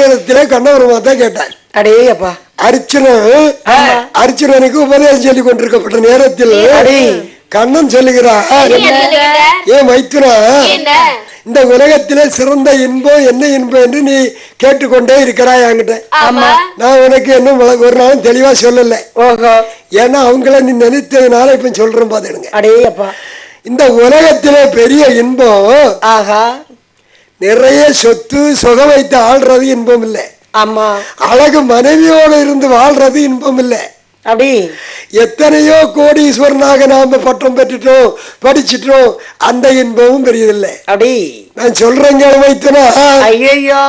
நேரத்திலே கண்ணபெருமான் தான் கேட்டார். அடேயப்பா அர்ச்சுனனுக்கு உபதேசம் சொல்லி கொண்டிருக்கப்பட்ட நேரத்தில் கண்ணன் சொல்லுகிறார், ஏன் மைத்துனா, இந்த உலகத்திலே சிறந்த இன்பம் என்ன இன்பம் என்று நீ கேட்டுக்கொண்டே இருக்கிறாய் என்கிட்ட. நான் உனக்கு என்ன ஒரு நாளும் தெளிவா சொல்லல. ஏன்னா அவங்கள நீ நினைத்ததுனால இப்ப சொல்றேன் பாத்துடுங்க. அடேயப்பா, இந்த உலகத்திலே பெரிய இன்பம் நிறைய சொத்து சுகம் வைத்து ஆள்றது இன்பம் இல்லை. ஆமா, அழகு மனைவியோட இருந்து வாழ்றது இன்பம் இல்லை. அப்படி எத்தனையோ கோடீஸ்வரனாக நாம பட்டம் பெற்றுட்டோம், படிச்சுட்டோம், அந்த இன்பமும் பெரியதில்லை. அப்படி நான் சொல்றேங்க வைத்தனா, ஐயோ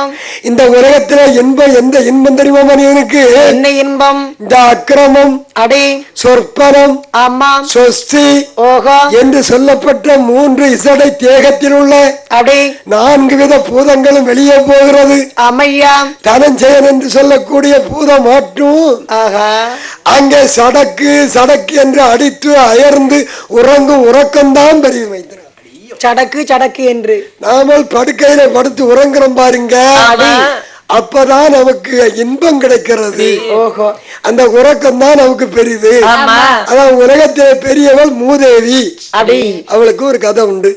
இந்த உலகத்துல இன்பம் எந்த இன்பம் தெரியுமா மனிதனுக்கு? என்ன இன்பம்? இந்த அக்கிரமம், அடி சொற்பனம், ஆமா, சொஸ்தி, ஓஹோ என்று சொல்லப்பட்ட 3 இசடை தேகத்தில் உள்ள அப்படி 4 வித பூதங்களும் வெளியே போகிறது. அமையா தனஞ்சயன் என்று சொல்லக்கூடிய பூதம் மட்டும் அங்கே சடக்கு சடக்கு என்று அடித்து அயர்ந்து உறங்கும் உறக்கம்தான் பெரிய வைத்திருக்க. சடக்கு சடக்கு என்று நாமல் படுக்கையில படுத்து உறங்குறோம் பாருங்க, அப்பதான் நமக்கு இன்பம் கிடைக்கிறது. அந்த உறக்கம் தான் நமக்கு பெரிது. அதான் உலகத்திலே பெரியவள் மூதேவி, அவளுக்கு ஒரு கதை உண்டு.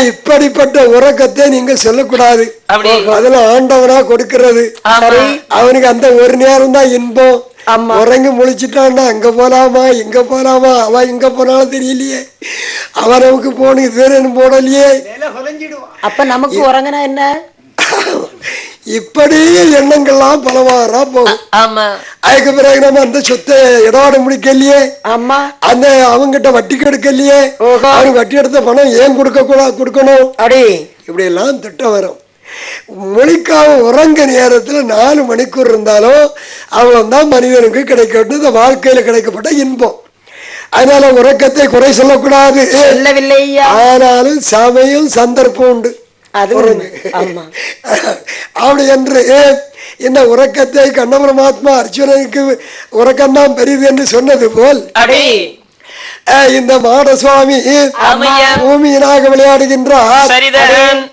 இப்படிப்பட்ட உறக்கத்தை நீங்க சொல்லக்கூடாது, அதெல்லாம் ஆண்டவனா கொடுக்கிறது. அவனுக்கு அந்த ஒரு நேரம் தான் இன்பம். உறங்கி முழிச்சிட்டான்னா அங்க போலாமா இங்க போலாமா, அவன் இங்க போனாலும் தெரியலையே, அவன் நமக்கு போன இதுவரை போடலையே, அப்ப நமக்கு உறங்கினா என்ன? இப்படி எண்ணங்கள்லாம் பலவாறா போகும். அதுக்கு பிறகு நம்ம அந்த சொத்தை இடவாட முடிக்கலையே, அந்த அவங்கிட்ட வட்டி கெடுக்கலையே, அவனுக்கு வட்டி எடுத்த பணம் ஏன் கொடுக்கணும், இப்படி எல்லாம் திட்டம் வரும். மொழிக்காக உறங்க நேரத்துல 4 மணிக்கூர் இருந்தாலும் அவ்வளவுதான் மனிதனுக்கு கிடைக்கட்டும் இந்த வாழ்க்கையில கிடைக்கப்பட்ட இன்பம். அதனால உறக்கத்தை குறை சொல்லக்கூடாது. ஆனாலும் சமயம் சந்தர்ப்பம் உண்டு. அப்படி என்று இந்த உறக்கத்தை கண்ணபரமாத்மா அர்ச்சுனனுக்கு உறக்கம்தான் பெரியது என்று சொன்னது போல் இந்த மாட சுவாமி பூமியினாக விளையாடுகின்றார்.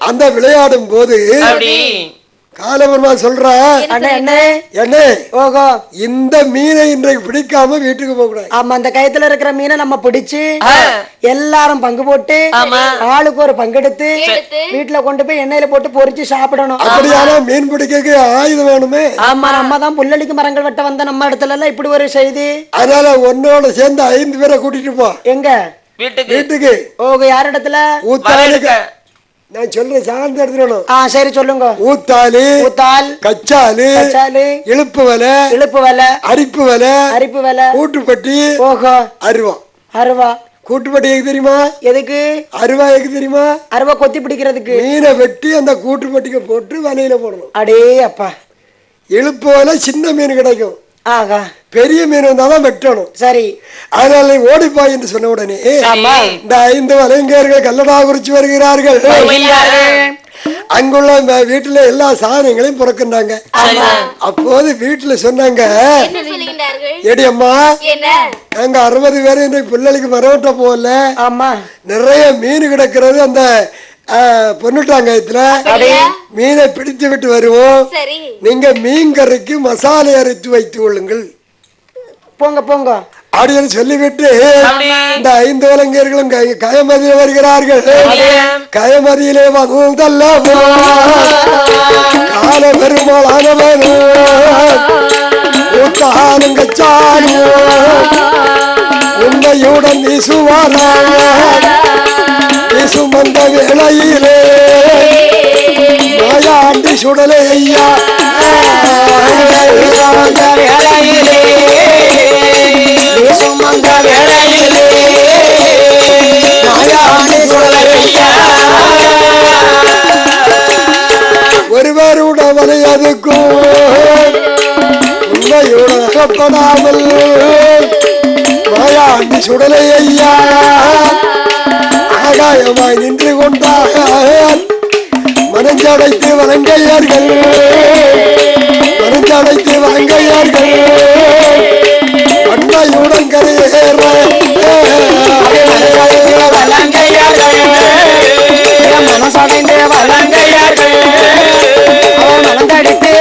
அந்த விளையாடும் போது காலபெருமா சொல்றா, இந்த மீனை இன்றைக்கு பிடிக்காம வீட்டுக்கு போக கூடாது. ஆமா, அந்த கயத்துல இருக்கிற மீனை நம்ம பிடிச்சு எல்லாரும் பங்கு போட்டு ஆளுக்கு ஒரு பங்கெடுத்து வீட்டுல கொண்டு போய் எண்ணெயில போட்டு பொறிச்சு சாப்பிடணும். அப்படியான மீன் பிடிக்க ஆயுதம் வேணுமே. ஆமா, நம்ம தான் புல்லளிக்கு மரங்கள் வெட்ட வந்த நம்ம இடத்துல எல்லாம் இப்படி ஒரு செய்தி. அதனால உன்னோட சேர்ந்து 5 பேரை கூட்டிட்டு போ. எங்க வீட்டுக்கு? யார் இடத்துல? நான் சொல்றேன், சார்ந்து எடுத்துடணும். சரி சொல்லுங்க. ஊத்தாலு, கச்சாலு, இழுப்பு வலை, அரிப்பு வலை, கூட்டுப்பட்டி, அருவா. கூட்டுப்பட்டி எதுக்கு தெரியுமா? எதுக்கு? அருவா எதுக்கு தெரியுமா? அருவா கொத்தி பிடிக்கிறதுக்கு. மீனை வெட்டி அந்த கூட்டுப்பட்டிக்கு போட்டு வலையில போடணும். அடே அப்பா, இழுப்பு வலை சின்ன மீன் கிடைக்கும், பெரிய மீன் வந்தாதான் வெட்டணும். சரி, அதனால ஓடிப்பாய் என்று சொன்ன உடனே இந்த 5 வலைஞர்கள் கல்லடா குறிச்சு வருகிறார்கள். அங்குள்ள வீட்டுல எல்லா சாதனங்களையும் புறக்கின்றாங்க. அப்போது வீட்டுல சொன்னாங்க, ஏடி அம்மா, நாங்க 60 பேரு இன்றைக்கு பிள்ளைக்கு மரவட்ட போகல, நிறைய மீன் கிடக்கிறது, அந்த பொண்ணுட்டாங்கத்துல மீனை பிடித்து விட்டு வருவோம், நீங்க மீன் கறிக்கு மசாலை அரைத்து வைத்துக் கொள்ளுங்கள், போங்க போங்க அப்படின்னு சொல்லிவிட்டு இந்த 5 வலைஞர்களும் கயமதியில் வருகிறார்கள். கயமதியிலே வந்தல்ல கால பெருமாள் ஆனவனு உண்மையுடன் வீசுவார வீசுமந்த வேளையிலே மாயாண்டி சுடலை ஐயா ஒருவருட வலையதுக்கும் உண்மையுடன் அகப்படாமல் மாயாண்டி சுடலை ஐயா ஆகாயமாய் நின்று கொண்டார். மனஞ்சடைத்து வலங்கையார்கள், மனஞ்சடைத்து வலங்கையார்கள் அண்மையுடன் கரையேற மனசடைந்து வலங்கையார்கள் மனந்தடித்து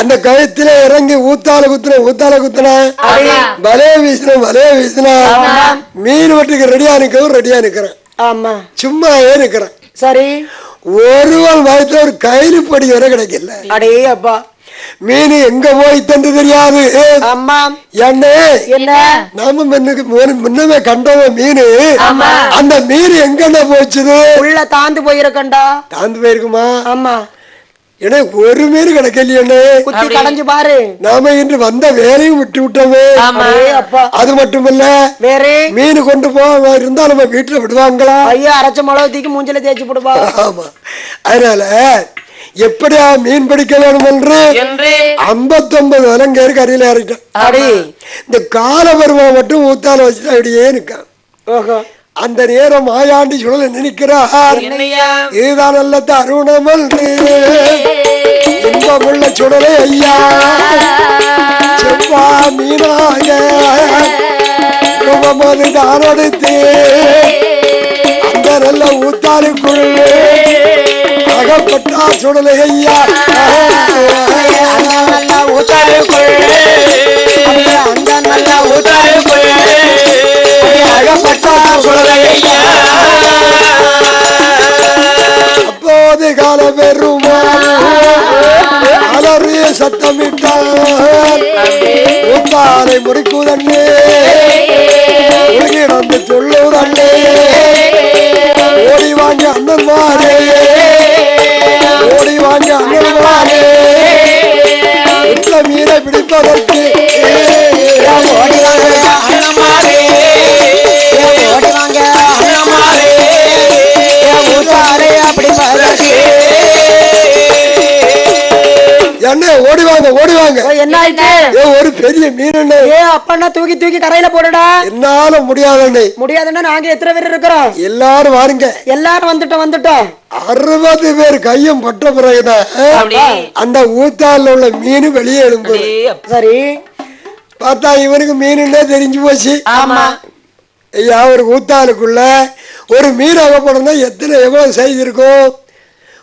அந்த கயத்தில இறங்கி ஊத்தால குத்துன வலைய வீசின மீன் வெட்டுக்கு ரெடியா நிக்கிறேன். ஆமா, சும்மாவே நிக்கிறேன். சரி, ஒருவன் வயத்துல ஒரு கயிறு படி வரை கிடைக்கல. அடே அப்பா, மீன் எங்க போய் தந்து தெரியாது. அம்மா என்ன நாம முன்னமே கண்டோம் மீன். அந்த மீன் எங்க போச்சுது? உள்ள தாந்து போயிருக்கண்டா. தாந்து போயிருக்குமா? ஆமா, ஏன்னா ஒரு மீன் கிடைக்கலையே. குத்தி கடைஞ்சு பாரு. நாம இன்று வந்த வேலையும் விட்டு விட்டோமே. அது மட்டுமல்ல, வேற மீன் கொண்டு போக இருந்தா நம்ம வீட்டுல விடுவாங்களா? ஐயா, அரைச்ச மிளகத்துக்கு மூஞ்சில தேய்ச்சி போடுவா. ஆமா, அதனால எப்படியா மீன் பிடிக்க வேணும் என்று 59 வலங்கேருக்கு அருகில இறக்கிட்டேன். இந்த கால பருவா மட்டும் ஊத்தால வச்சுட்டு அப்படியே நிற்கான். அந்த நேரம் மாயாண்டி சுழல நினைக்கிறார். இதுதான் நல்ல தருணமல் இன்பமுள்ள சுடலை ஐயா, செவ்வா மீனாக ரூபமது தான் எடுத்து அந்த நல்ல ஊத்தாலுக்குள் அகப்பட்டா சுடலை ஐயா, நல்ல ஊத்தாலுக்குள் அந்த நல்ல ஊத்தாலுக்குள் அகப்பட்டா சுடலை ஐயா. அப்போது கால பெருமாள் அலறிய சத்தமிட்டார். ஊத்தாலை முறிக்குதண்ணே உலகிடந்து சொல்லுதண்ணே, ஓடி வாங்க அண்ணன் மாறே, ஓடி வாங்க அண்ணன் மாறே, இந்த மீனை பிடிப்பதற்கு ஓடி வாங்க அண்ணன் மாறே, ஓடி வாங்க அண்ணன் மாறே, ஊத்தாலை அப்படி என்ன ஓடிவாங்க. என்ன ஆயிட்டு? ஒரு பெரிய மீன். அப்பா தூக்கி தூக்கி கரையில போடுடா. என்னால முடியாதுன்னா நாங்க எத்தனை பேர் இருக்கிறோம்? எல்லாரும் வாருங்க. எல்லாரும் வந்துட்டோம். 60 பேர் கையும் பட்ட பிறகுதான் அந்த ஊத்தால உள்ள மீன் வெளியே எழும்பு. சரி, பார்த்தா இவனுக்கு மீன் தெரிஞ்சு போச்சு. ஆமா, ஐயா, ஒரு ஊத்தாலுக்குள்ள ஒரு மீன் அகப்படம் எவ்வளவு சைஸ் இருக்கும்?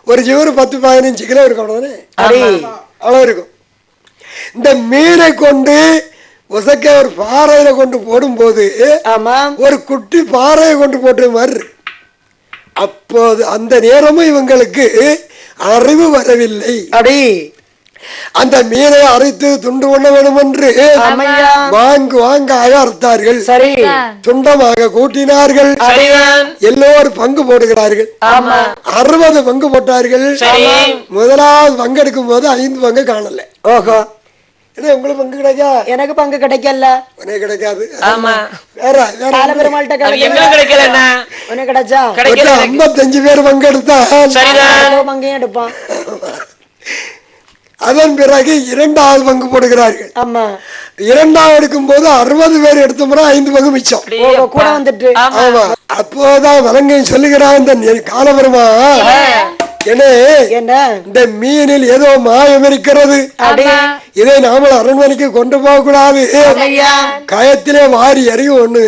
ஒரு ஜீவரு 10-15 கிலோ இருக்கும். அவ்வளவு இருக்கும். இந்த மீனை கொண்டு உசக்க ஒரு பாறையில கொண்டு போடும் போது ஒரு குட்டி பாறையை கொண்டு போட்ட மாதிரி. அப்போது அந்த நேரமும் இவங்களுக்கு அறிவு வரவில்லை. அந்த மீனை அரைத்து துண்டு பண்ண வேண்டும் என்று வாங்க அறுத்தார்கள். சரி, துண்டமாக கூட்டினார்கள். எல்லோரும் பங்கு போடுகிறார்கள். 60 பங்கு போட்டார்கள். முதலாவது பங்கு எடுக்கும் போது 5 பங்கு காணல. ஓஹோ, உங்களுக்கு பங்கு கிடைக்கா? எனக்கு பங்கு கிடைக்கல. உனக்கு கிடைக்காது. கிடைச்சா 55 பேர் பங்கு எடுத்தா பங்கையும் எடுப்பான். அதன் பிறகு 2வது பங்கு போடுகிறார்கள். ஆமா, 2வது எடுக்கும் போது 60 பேர் எடுத்தோம்னா 5 பங்கு மிச்சம் கூட வந்துட்டு. ஆமா, அப்போதான் வலங்கை சொல்லுகிறான் இந்த காலவரமா, இந்த மீனில் ஏதோ மாயம் இருக்கிறது. இதை நாம அரண்மனைக்கு கொண்டு போக கூடாது. கயத்திலே வாரி எறியும் ஒண்ணு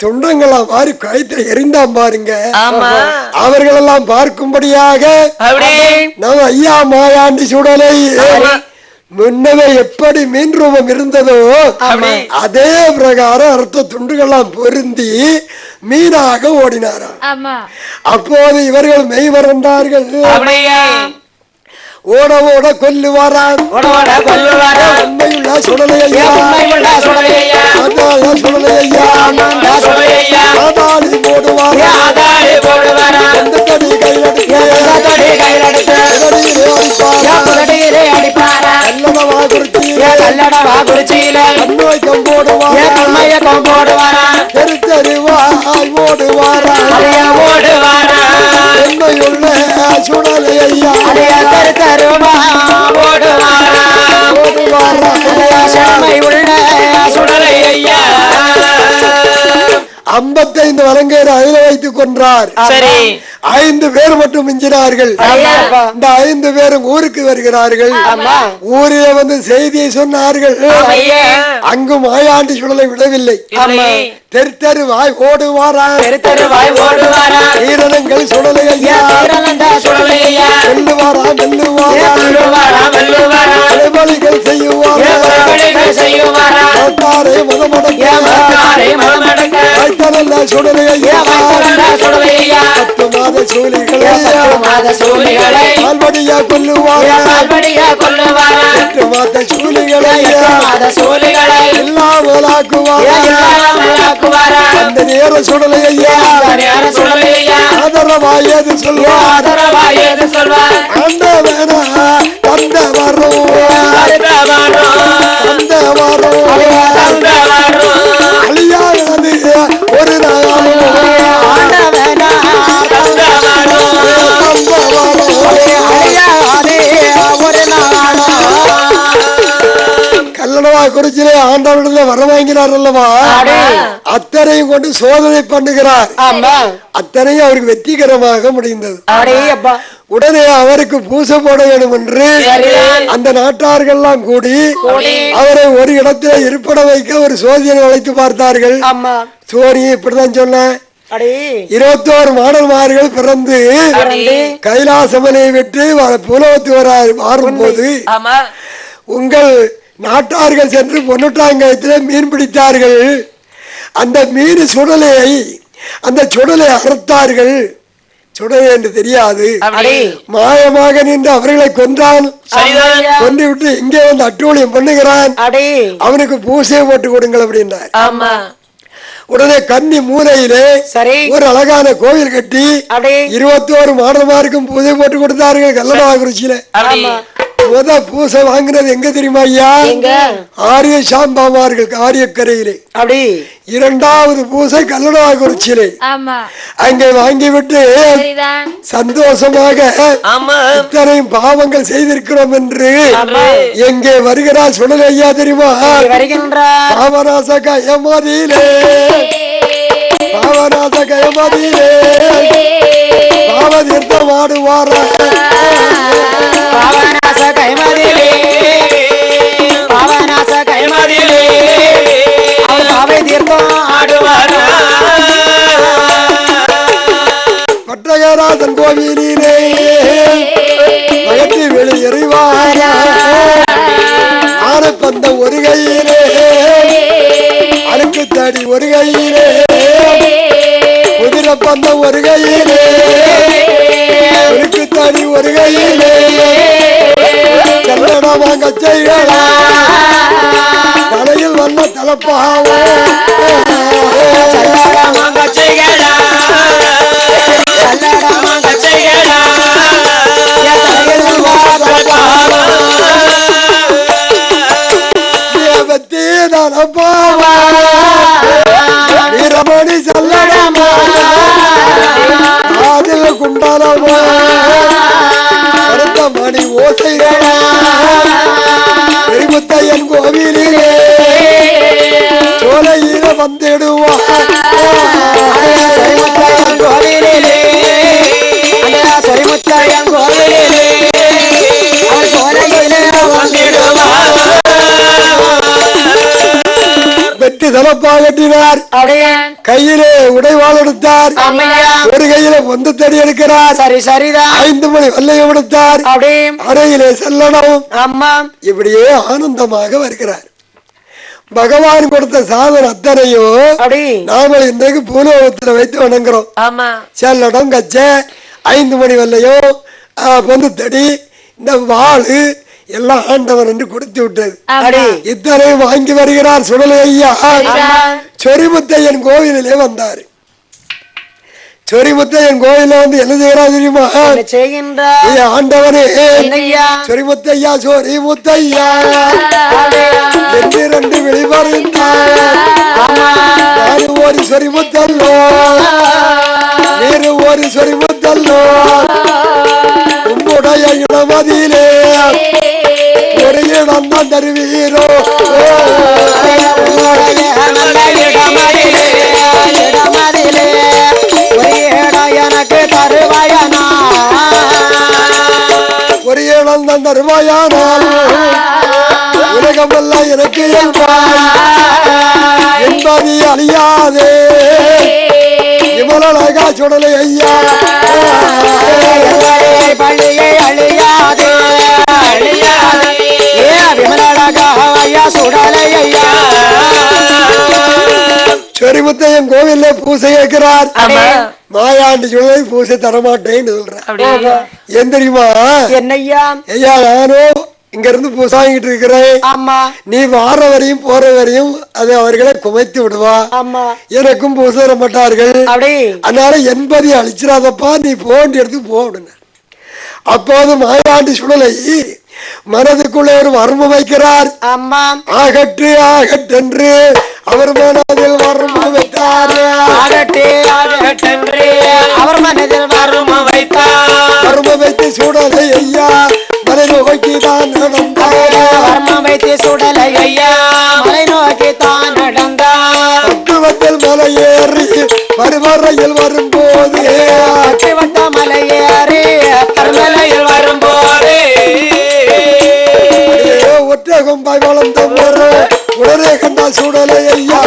துண்டங்கள்லாம் வாரி கயத்தில எறிந்தான் பாருங்க. அவர்கள் எல்லாம் பார்க்கும்படியாக நம்ம ஐயா மாயாண்டி சுடலை முன்னவே எப்படி மீன் ரூபம் இருந்ததோ அதே பிரகாரம் அர்த்த துண்டுகள்லாம் பொருந்தி மீனாக ஓடினாராம். அப்போது இவர்கள் மெய் மறந்தார்கள். ஓட ஓட கொல்லுவாராம். உண்மையுள்ள சுடலை ஐயா, ஆதாளி போடுவாராம். ஐந்து வலங்கையர் அதில வைத்துக் கொன்றார். 5 பேர் மட்டும் மிஞ்சினார்கள். இந்த 5 பேரும் ஊருக்கு வருகிறார்கள். ஊரிலே வந்து செய்தியை சொன்னார்கள். அங்கு மாயாண்டி சுடலை விடவில்லை. தெரு தெரு வாய் ஓடுவாராம். வீரனங்கள் சுடலை ஐயா வெல்லுவாராம். சுடலை ஐயா பத்து மாத சூலிகளை பால்வடியா கொல்லுவார் 8 மாத சூலிகளை இல்லாமலாக்குவார் அந்த நேர சுடலை ஐயா ஆதரவாயது சொல்வார் அந்த வேணா தந்த வரும் அழியானது ஒரு நாளும் கல்லணவா குறிச்சிலே ஆண்டவனிடத்துல வர வாங்கினார் அல்லவா அத்தனையும் கொண்டு சோதனை பண்ணுகிறார் அத்தனையும் அவருக்கு வெற்றிகரமாக முடிந்தது உடனே அவருக்கு பூசை போட வேண்டும் என்று அந்த நாட்டார்கள் எல்லாம் கூடி அவரை ஒரு இடத்துல இருப்பட வைக்க ஒரு சோதியனை அழைத்து பார்த்தார்கள் சோரி இப்படிதான் சொன்ன 21 மாணவர்கள் பிறந்து கைலாசமனை விட்டு புலவத்து மாறும் போது உங்கள் நாட்டார்கள் சென்று பொன்னுட்டாங்கயத்திலே மீன் பிடித்தார்கள் அந்த மீன் அந்த சுடலை அறுத்தார்கள் சுடலை என்று தெரியாது மாயமாக நின்று அவர்களை கொன்றான் கொண்டு விட்டு இங்கே வந்து அட்டூழியம் பண்ணுகிறான் அவனுக்கு பூசையை போட்டு கொடுங்கள் அப்படின்றார் உடனே கன்னி மூலையிலே ஒரு அழகான கோவில் கட்டி 21 மாணவருக்கும் பூஜை போட்டு கொடுத்தார்கள் கல்லணாகுறிச்சியில பூசை வாங்கினது எங்க தெரியுமா ஐயா ஆரிய சாம்பாமார்கள் ஆரியக்கரையிலே இரண்டாவது பூசை கல்லணாகுறிச்சியிலே அங்கே வாங்கிவிட்டு சந்தோஷமாக இத்தனையும் பாவங்கள் செய்திருக்கிறோம் என்று எங்கே வருகிறார் சுடலை ஐயா தெரியுமா பாவநாச கயமதியிலே பாவதீர்த்தம் ஆடுவார பட்டகராசன் கோவிலிலே மகத்தி வெளியறிவார ஆனப்பந்த ஒரு கையிலே அழுக்கு தடி ஒரு கையிலே குதிரை பந்த ஒரு கையிலே அழுக்கு தடி ஒரு கையிலே கல்லடமா கச்சைகளா தலையில் வந்த தலப்பாவும் வீரமணி சல்லடமா காதில் குண்டலமா அடுத்த மணி ஓசைகளா பெருமுத்தையன் கோவிலிலே சோலையில வந்துடுவார் கோவிலிலே சரிமுத்தையன் கோவிலிலே சோலையில வந்துடுவார் வெற்றி தலப்பா கட்டினார் கையிலே உடைவாள் எடுத்தார் ஒரு கையில பொந்து தடி எடுக்கிறார் 5 மணி வல்லையம் எடுத்தார் அறையிலே செல்லணும் இப்படியே ஆனந்தமாக வருகிறார் பகவான் கொடுத்த சாதனை அத்தனையோ நாம இன்றைக்கு பூலோகத்தில் வைத்து வணங்குறோம் செல்லடம் கச்ச 5 மணி வல்லையோ பொந்து தடி இந்த வாளு எல்லாம் ஆண்டவர் என்று கொடுத்து விட்டது இத்தனை வாங்கி வருகிறார் சுடலை ஐயா சொரிமுத்தையன் கோவிலே வந்தார் சொரிமுத்தையன் கோவில வந்து என்ன செய்யறார் தெரியுமா ஆண்டவனே சொரிமுத்தையா சொரிமுத்தையா என்று 2 வெளிவருந்தார் ஒரு சொரிமுத்தல்லோ நீரு ஒரு சொரிமுத்தல்லோ உம்முடைய இளமதியிலே ஒரு இடம் தான் தருவீரோ எனக்கு தருவாயனா ஒரு இடம் தான் தருவாயானால் உலகமெல்லாம் எனக்கு என்பது அழியாதே இவளழகா சுடலை ஐயா பள்ளியை அழியாதே சொரிமுத்தையன் கோவில்ல பூசை கேட்கிறார். மாயாண்டி சுடலை பூசை தரமாட்டேன்னு சொல்றேன். ஏன் தெரியுமா? என்னையா? ஐயா நானும் இங்க இருந்து பூசை வாங்கிட்டு இருக்கிறேன். ஆமா. நீ வார வரையும் போற வரையும் அது அவர்களை குமைத்து விடுவா. ஆமா. எனக்கும் பூசை தர மாட்டார்கள். அதனால என்பதை அழிச்சிடாதப்பா, நீ போன்ற எடுத்து போடுங்க. அப்போது மாயாண்டி சுடலை மனதுக்குள்ள ஒரு வர்ம வைக்கிறார். ஆகட்டு ஆகட்டென்று அவர் மனதில் வர்ம வைத்தார். அவர் மனதில் வர்ம வைத்தார். வர்ம வைத்து சுடலை ஐயா மலை நோக்கி தான் நடந்தார். வர்ம வைத்து சுடலை ஐயா மலை நோக்கி தான் நடந்தார். பக்குவத்தில் மலையேறி பருவரையில் வரும்போது வட்ட மலையேறி பருவரையில் வரும்போது ஒற்றகம்பாய் வளர்ந்த மரம் உடனே கண்டார் சுடலை ஐயா.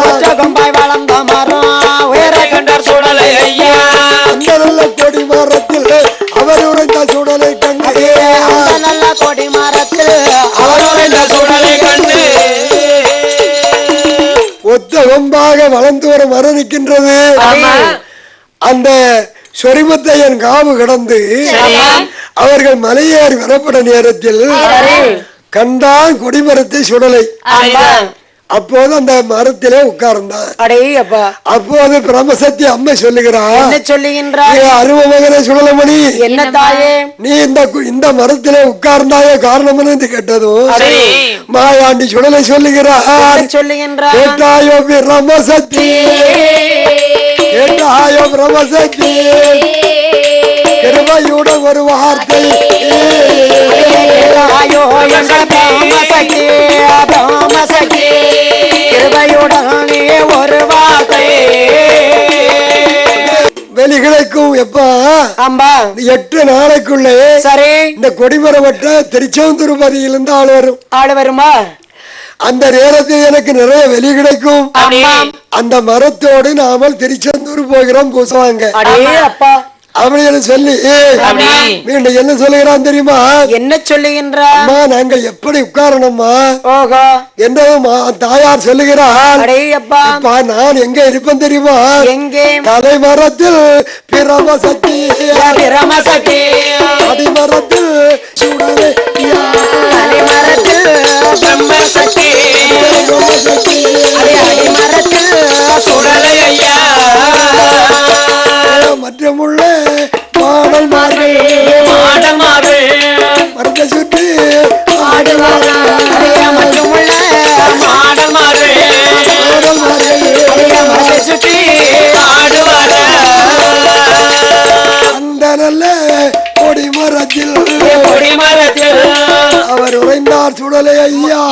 ஒற்றகம்பாய் வளர்ந்த மரம் உயரை கண்டார் சுடலை ஐயா. அந்த நல்ல கொடி மரத்தில் அவர் உரைந்த சுடலை கண்டு. அந்த நல்ல கொடி மரத்தில் அவர் உரைந்த சுடலை கண்டு ஒத்த கொம்பாக வளர்ந்து ஒரு மரம் நிற்கின்றது. அந்த சொரிமுத்தையன் காவு கடந்து அவர்கள் மலையேறி வரப்பட நேரத்தில் கண்டான் கொடிமரத்தை சுடலை. அப்போது அந்த மரத்திலே உட்கார்ந்தான். அப்போது பிரம்மசக்தி அம்மை சொல்லுகிறார், அரும மகனே சுடலமணி, என்ன தாயே நீ இந்த மரத்திலே உட்கார்ந்தாயே காரணம் என்று கேட்டதும் மாயாண்டி சுடலை சொல்லுகிறார், கேட்டாயோ பிரம்மசக்தி, கேட்டாயோ பிரம்மசக்தி, கிருபையுடன் ஒரு வார்த்தை, ஒரு வார்த்தை வெளி கிடைக்கும். எப்ப 8 நாளைக்குள்ளே சரி இந்த கொடிமரவட்ட திருச்செந்தூர்பதியிலிருந்து ஆள் வருமா? அந்த நேரத்தில் எனக்கு நிறைய வெளி கிடைக்கும். அந்த மரத்தோடு நாம திருச்செந்தூர் போகிறோம் பூசுவாங்க அப்படின்னு சொல்லி மீண்டும் என்ன சொல்லுகிறான் தெரியுமா? என்ன சொல்லுகின்றான்? நாங்கள் எப்படி உட்காரணுமா என்றதும் தாயார் சொல்லுகிறார், நான் எங்க இருப்பேன் தெரியுமா? எங்கே? தலைமரத்தில் பிரமசக்தி, பிரமசக்தி அடிமரத்தில் சுடலை, தலைமரத்தில் பிரம்மசக்தி, அடிமரத்தில் சுடலை ஐயா. மற்றமுள்ள மாடல் மார்கள் மரத்தை சுற்றி மற்றமுள்ள மாடல் மரத்தை சுற்றி அந்த நல்ல கொடிமரத்தில் அவர் உறைந்தார் சுடலை ஐயா.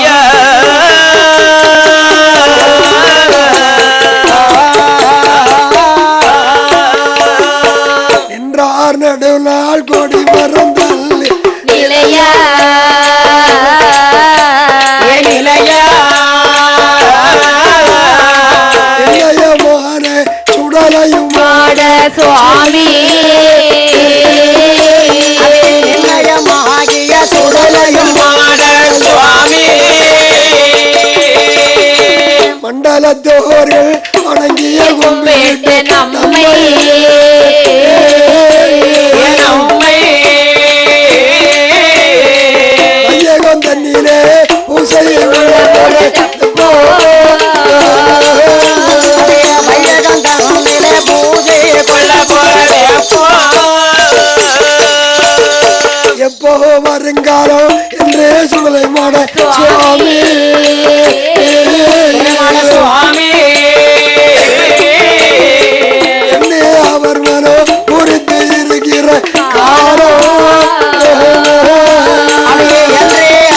நடுநாள் கொடி மறந்தல் நிலையா நிலையமான சுடலையும் மாட சுவாமி, நிலையமாகிய சுடலையும் மாட சுவாமி. மண்டலத்தோர்கள் வணங்கிய கும்பிட்டு நம்மை ஐயகம் தண்ணீரே பூசையை எப்போ வருங்காலம் என்றே சுடலை மாட சுவாமி சுவாமி என்னே அவர் மனோ குறித்து இருக்கிற காலம்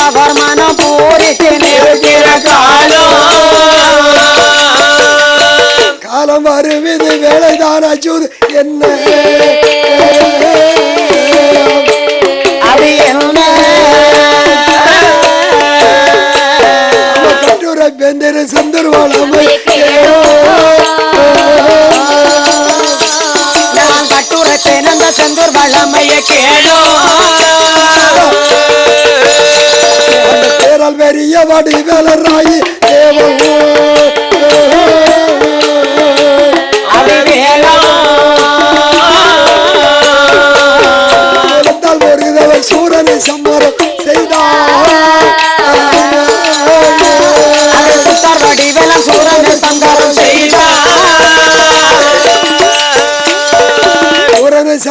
அவர் மனம் பூரித்து இருக்கிற காலம் வருவது வேலைதான் அச்சுது என்ன அது என்ன கட்டுரை பெந்திரு சந்தர்வாளமை நான் கட்டுரத்தை நந்த செந்தூர் வளமைய கேளோ பேரால் பெரிய வடி வேலராயி தேவோ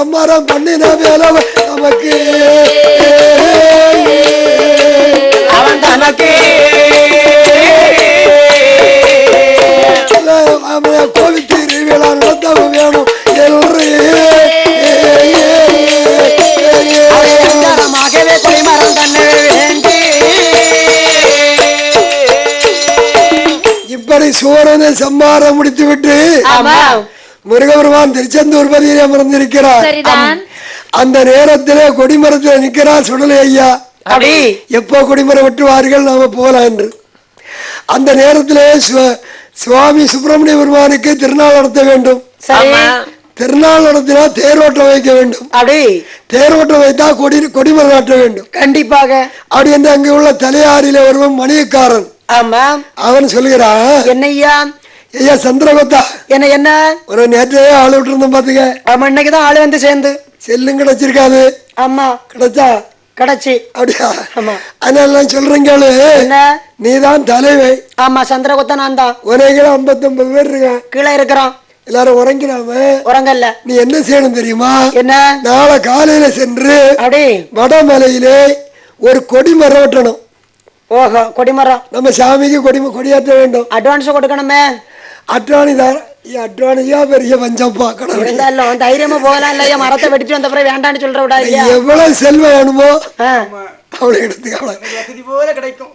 சம்மாரம் பண்ணின வேலை நமக்கு அவன் தனக்கு கோவில் திருவிழா நடத்தவ வேணும் மகவே கொடிமரம் தன்னை வேண்டி இப்படி சூரனை சம்மாரம் முடித்து விட்டு முருகபெருமான் திருச்செந்தூர் பதியில் அமர்ந்திருக்கிறார். சரிதான். அந்த நேரத்திலே கொடிமரத்தில் நிற்கிறார் சுடலை ஐயா. அப்படி எப்போ கொடிமரம் வெட்டுவார்கள் நாம போகலாம் என்று. அந்த நேரத்திலே சுவாமி சுப்பிரமணிய பெருமானுக்கு திருநாள் நடத்த வேண்டும். திருநாள் நடத்தினா தேரோட்டம் வைக்க வேண்டும். அப்படி தேரோட்டம் வைத்தா கொடிமரம் நாட்ட வேண்டும். கண்டிப்பாக. அப்படி என்று அங்கே உள்ள தலையாரில ஒருவன் மணியக்காரன். ஆமா. அவன் சொல்கிறான், என்னையா ஐயா சந்திரகுப்தா, என்ன ஒரு நேற்றையே ஆளு விட்டு இருந்தோம் பாத்துக்க. ஆமா, இன்னைக்குதான் ஆளு வந்து சேர்ந்து செல்லும் கிடைச்சிருக்காது. ஆமா, கிடைச்சா கிடைச்சி. அப்படியா? ஆமா. அதனால சொல்றீங்க, நீதான் தலைவை. ஆமா, சந்திரகுப்தா நான் தான். உனக்கு 59 பேர் இருக்கான், கீழே இருக்கிறான். எல்லாரும் உறங்கிடாம உறங்கல்ல. நீ என்ன செய்யணும் தெரியுமா? என்ன? நாளை காலையில சென்று அப்படி வடமலையிலே ஒரு கொடிமரம் வெட்டணும். ஓஹோ, கொடிமரம். நம்ம சாமிக்கு கொடியாற்ற வேண்டும். அட்வான்ஸ் கொடுக்கணுமே. அட்வானி தான். அட்வானியா பெரிய பஞ்சப்பா கடவுள். இருந்தாலும் தைரியமா போகலாம் இல்லையா? மரத்தை வெட்டிட்டு வந்த பிறகு வேண்டான்னு சொல்ற விடா. எவ்வளவு செல்வம் வேணுமோ அவ்வளவு எடுத்துக்கலாம். கிடைக்கும்.